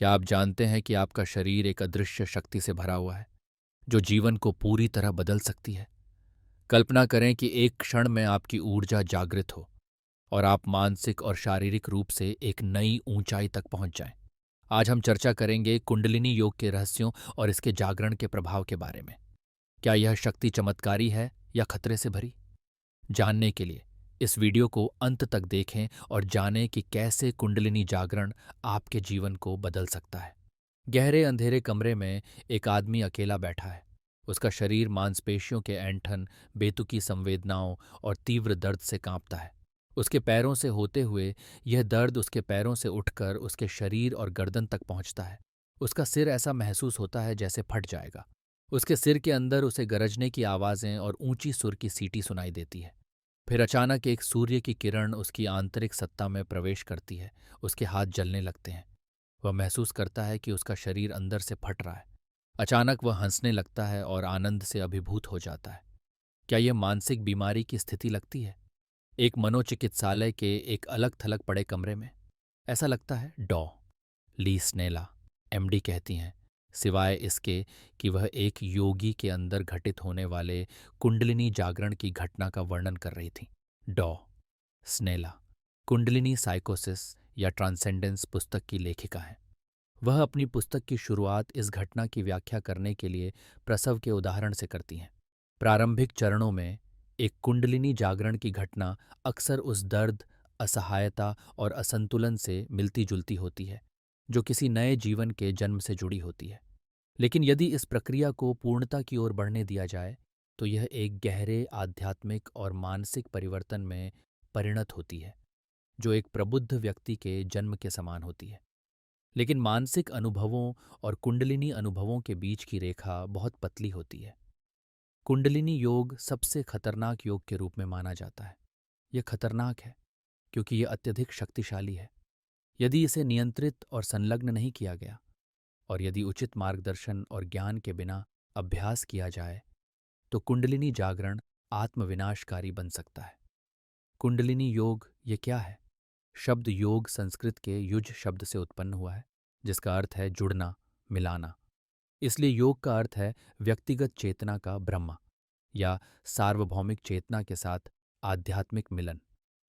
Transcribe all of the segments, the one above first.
क्या आप जानते हैं कि आपका शरीर एक अदृश्य शक्ति से भरा हुआ है जो जीवन को पूरी तरह बदल सकती है? कल्पना करें कि एक क्षण में आपकी ऊर्जा जागृत हो और आप मानसिक और शारीरिक रूप से एक नई ऊंचाई तक पहुंच जाएं। आज हम चर्चा करेंगे कुंडलिनी योग के रहस्यों और इसके जागरण के प्रभाव के बारे में। क्या यह शक्ति चमत्कारी है या खतरे से भरी? जानने के लिए इस वीडियो को अंत तक देखें और जानें कि कैसे कुंडलिनी जागरण आपके जीवन को बदल सकता है। गहरे अंधेरे कमरे में एक आदमी अकेला बैठा है। उसका शरीर मांसपेशियों के ऐंठन, बेतुकी संवेदनाओं और तीव्र दर्द से कांपता है। उसके पैरों से होते हुए यह दर्द उसके पैरों से उठकर उसके शरीर और गर्दन तक पहुंचता है। उसका सिर ऐसा महसूस होता है जैसे फट जाएगा। उसके सिर के अंदर उसे गरजने की आवाज़ें और ऊंची सुर की सीटी सुनाई देती है। फिर अचानक एक सूर्य की किरण उसकी आंतरिक सत्ता में प्रवेश करती है। उसके हाथ जलने लगते हैं। वह महसूस करता है कि उसका शरीर अंदर से फट रहा है। अचानक वह हंसने लगता है और आनंद से अभिभूत हो जाता है। क्या यह मानसिक बीमारी की स्थिति लगती है? एक मनोचिकित्सालय के एक अलग थलग पड़े कमरे में ऐसा लगता है। डॉ ली स्नेला, एमडी कहती हैं, सिवाय इसके कि वह एक योगी के अंदर घटित होने वाले कुंडलिनी जागरण की घटना का वर्णन कर रही थी। डॉ स्नेला कुंडलिनी साइकोसिस या ट्रांसेंडेंस पुस्तक की लेखिका हैं। वह अपनी पुस्तक की शुरुआत इस घटना की व्याख्या करने के लिए प्रसव के उदाहरण से करती हैं। प्रारंभिक चरणों में एक कुंडलिनी जागरण की घटना अक्सर उस दर्द, असहायता और असंतुलन से मिलती जुलती होती है जो किसी नए जीवन के जन्म से जुड़ी होती है। लेकिन यदि इस प्रक्रिया को पूर्णता की ओर बढ़ने दिया जाए तो यह एक गहरे आध्यात्मिक और मानसिक परिवर्तन में परिणत होती है जो एक प्रबुद्ध व्यक्ति के जन्म के समान होती है। लेकिन मानसिक अनुभवों और कुंडलिनी अनुभवों के बीच की रेखा बहुत पतली होती है। कुंडलिनी योग सबसे खतरनाक योग के रूप में माना जाता है। यह खतरनाक है क्योंकि यह अत्यधिक शक्तिशाली है। यदि इसे नियंत्रित और संलग्न नहीं किया गया और यदि उचित मार्गदर्शन और ज्ञान के बिना अभ्यास किया जाए तो कुंडलिनी जागरण आत्मविनाशकारी बन सकता है। कुंडलिनी योग ये क्या है? शब्द योग संस्कृत के युज शब्द से उत्पन्न हुआ है जिसका अर्थ है जुड़ना, मिलाना। इसलिए योग का अर्थ है व्यक्तिगत चेतना का ब्रह्म या सार्वभौमिक चेतना के साथ आध्यात्मिक मिलन,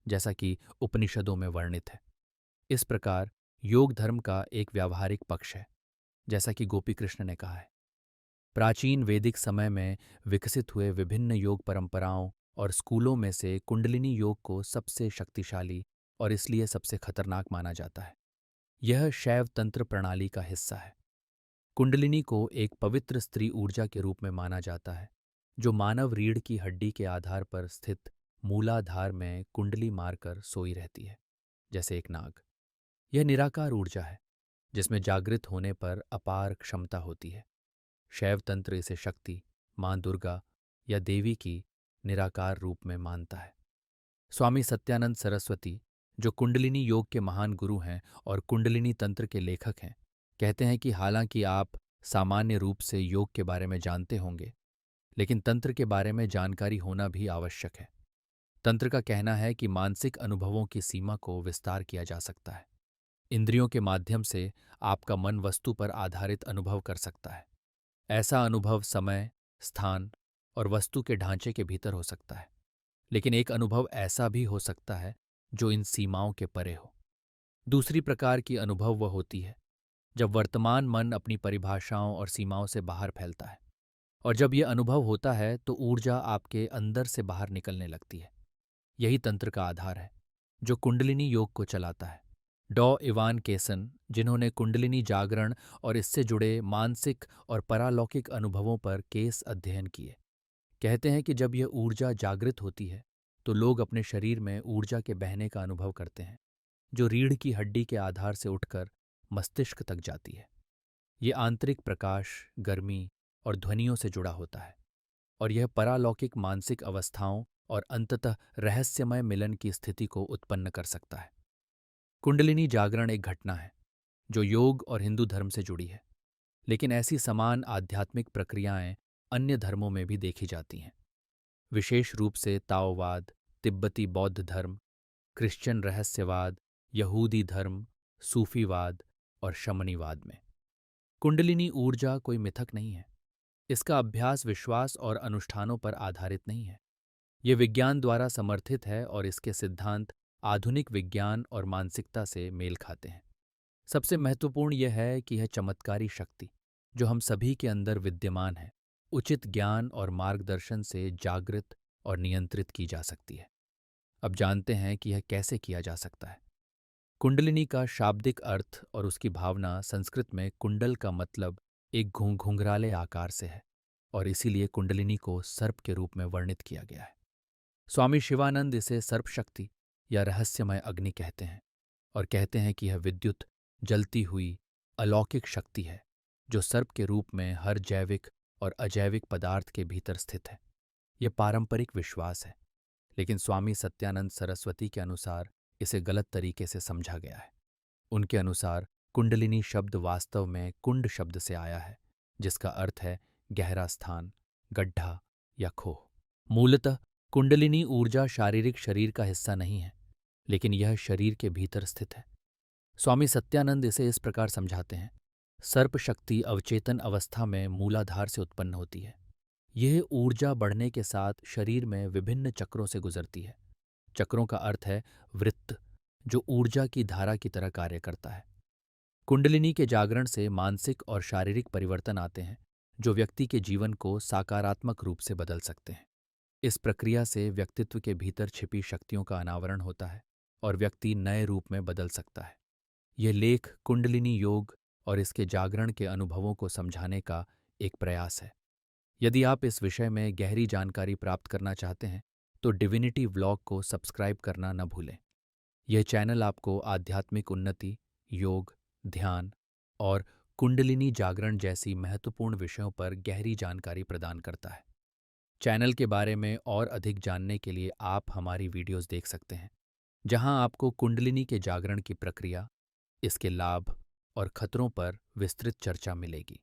जैसा कि उपनिषदों में वर्णित है। इस प्रकार योग धर्म का एक व्यावहारिक पक्ष है, जैसा कि गोपी कृष्ण ने कहा है। प्राचीन वैदिक समय में विकसित हुए विभिन्न योग परंपराओं और स्कूलों में से कुंडलिनी योग को सबसे शक्तिशाली और इसलिए सबसे खतरनाक माना जाता है। यह शैव तंत्र प्रणाली का हिस्सा है। कुंडलिनी को एक पवित्र स्त्री ऊर्जा के रूप में माना जाता है जो मानव रीढ़ की हड्डी के आधार पर स्थित मूलाधार में कुंडली मारकर सोई रहती है, जैसे एक नाग। यह निराकार ऊर्जा है जिसमें जागृत होने पर अपार क्षमता होती है। शैव तंत्र इसे शक्ति, मां दुर्गा या देवी की निराकार रूप में मानता है। स्वामी सत्यानंद सरस्वती, जो कुंडलिनी योग के महान गुरु हैं और कुंडलिनी तंत्र के लेखक हैं, कहते हैं कि हालांकि आप सामान्य रूप से योग के बारे में जानते होंगे, लेकिन तंत्र के बारे में जानकारी होना भी आवश्यक है। तंत्र का कहना है कि मानसिक अनुभवों की सीमा को विस्तार किया जा सकता है। इंद्रियों के माध्यम से आपका मन वस्तु पर आधारित अनुभव कर सकता है। ऐसा अनुभव समय, स्थान और वस्तु के ढांचे के भीतर हो सकता है। लेकिन एक अनुभव ऐसा भी हो सकता है जो इन सीमाओं के परे हो। दूसरी प्रकार की अनुभव वह होती है जब वर्तमान मन अपनी परिभाषाओं और सीमाओं से बाहर फैलता है, और जब यह अनुभव होता है तो ऊर्जा आपके अंदर से बाहर निकलने लगती है। यही तंत्र का आधार है जो कुंडलिनी योग को चलाता है। डॉ इवान केसन, जिन्होंने कुंडलिनी जागरण और इससे जुड़े मानसिक और परालौकिक अनुभवों पर केस अध्ययन किए, कहते हैं कि जब यह ऊर्जा जागृत होती है तो लोग अपने शरीर में ऊर्जा के बहने का अनुभव करते हैं जो रीढ़ की हड्डी के आधार से उठकर मस्तिष्क तक जाती है। ये आंतरिक प्रकाश, गर्मी और ध्वनियों से जुड़ा होता है और यह परालौकिक मानसिक अवस्थाओं और अंततः रहस्यमय मिलन की स्थिति को उत्पन्न कर सकता है। कुंडलिनी जागरण एक घटना है जो योग और हिंदू धर्म से जुड़ी है, लेकिन ऐसी समान आध्यात्मिक प्रक्रियाएं अन्य धर्मों में भी देखी जाती हैं। विशेष रूप से ताओवाद, तिब्बती बौद्ध धर्म, क्रिश्चियन रहस्यवाद, यहूदी धर्म, सूफीवाद और शमनीवाद में। कुंडलिनी ऊर्जा कोई मिथक नहीं है। इसका अभ्यास विश्वास और अनुष्ठानों पर आधारित नहीं है। ये विज्ञान द्वारा समर्थित है और इसके सिद्धांत आधुनिक विज्ञान और मानसिकता से मेल खाते हैं। सबसे महत्वपूर्ण यह है कि यह चमत्कारी शक्ति, जो हम सभी के अंदर विद्यमान है, उचित ज्ञान और मार्गदर्शन से जागृत और नियंत्रित की जा सकती है। अब जानते हैं कि यह कैसे किया जा सकता है। कुंडलिनी का शाब्दिक अर्थ और उसकी भावना संस्कृत में कुंडल का मतलब एक घुंघराले आकार से है और इसीलिए कुंडलिनी को सर्प के रूप में वर्णित किया गया है। स्वामी शिवानंद इसे सर्प शक्ति या रहस्यमय अग्नि कहते हैं और कहते हैं कि यह विद्युत जलती हुई अलौकिक शक्ति है जो सर्प के रूप में हर जैविक और अजैविक पदार्थ के भीतर स्थित है। यह पारंपरिक विश्वास है, लेकिन स्वामी सत्यानंद सरस्वती के अनुसार इसे गलत तरीके से समझा गया है। उनके अनुसार कुंडलिनी शब्द वास्तव में कुंड शब्द से आया है, जिसका अर्थ है गहरा स्थान, गड्ढा या खोह। मूलतः कुंडलिनी ऊर्जा शारीरिक शरीर का हिस्सा नहीं है, लेकिन यह शरीर के भीतर स्थित है। स्वामी सत्यानंद इसे इस प्रकार समझाते हैं। सर्प शक्ति अवचेतन अवस्था में मूलाधार से उत्पन्न होती है। यह ऊर्जा बढ़ने के साथ शरीर में विभिन्न चक्रों से गुजरती है। चक्रों का अर्थ है वृत्त, जो ऊर्जा की धारा की तरह कार्य करता है। कुंडलिनी के जागरण से मानसिक और शारीरिक परिवर्तन आते हैं, जो व्यक्ति के जीवन को सकारात्मक रूप से बदल सकते हैं। इस प्रक्रिया से व्यक्तित्व के भीतर छिपी शक्तियों का अनावरण होता है और व्यक्ति नए रूप में बदल सकता है। यह लेख कुंडलिनी योग और इसके जागरण के अनुभवों को समझाने का एक प्रयास है। यदि आप इस विषय में गहरी जानकारी प्राप्त करना चाहते हैं तो डिविनिटी व्लॉग को सब्सक्राइब करना न भूलें। यह चैनल आपको आध्यात्मिक उन्नति, योग, ध्यान और कुंडलिनी जागरण जैसी महत्वपूर्ण विषयों पर गहरी जानकारी प्रदान करता है। चैनल के बारे में और अधिक जानने के लिए आप हमारी वीडियोस देख सकते हैं, जहां आपको कुंडलिनी के जागरण की प्रक्रिया, इसके लाभ और खतरों पर विस्तृत चर्चा मिलेगी।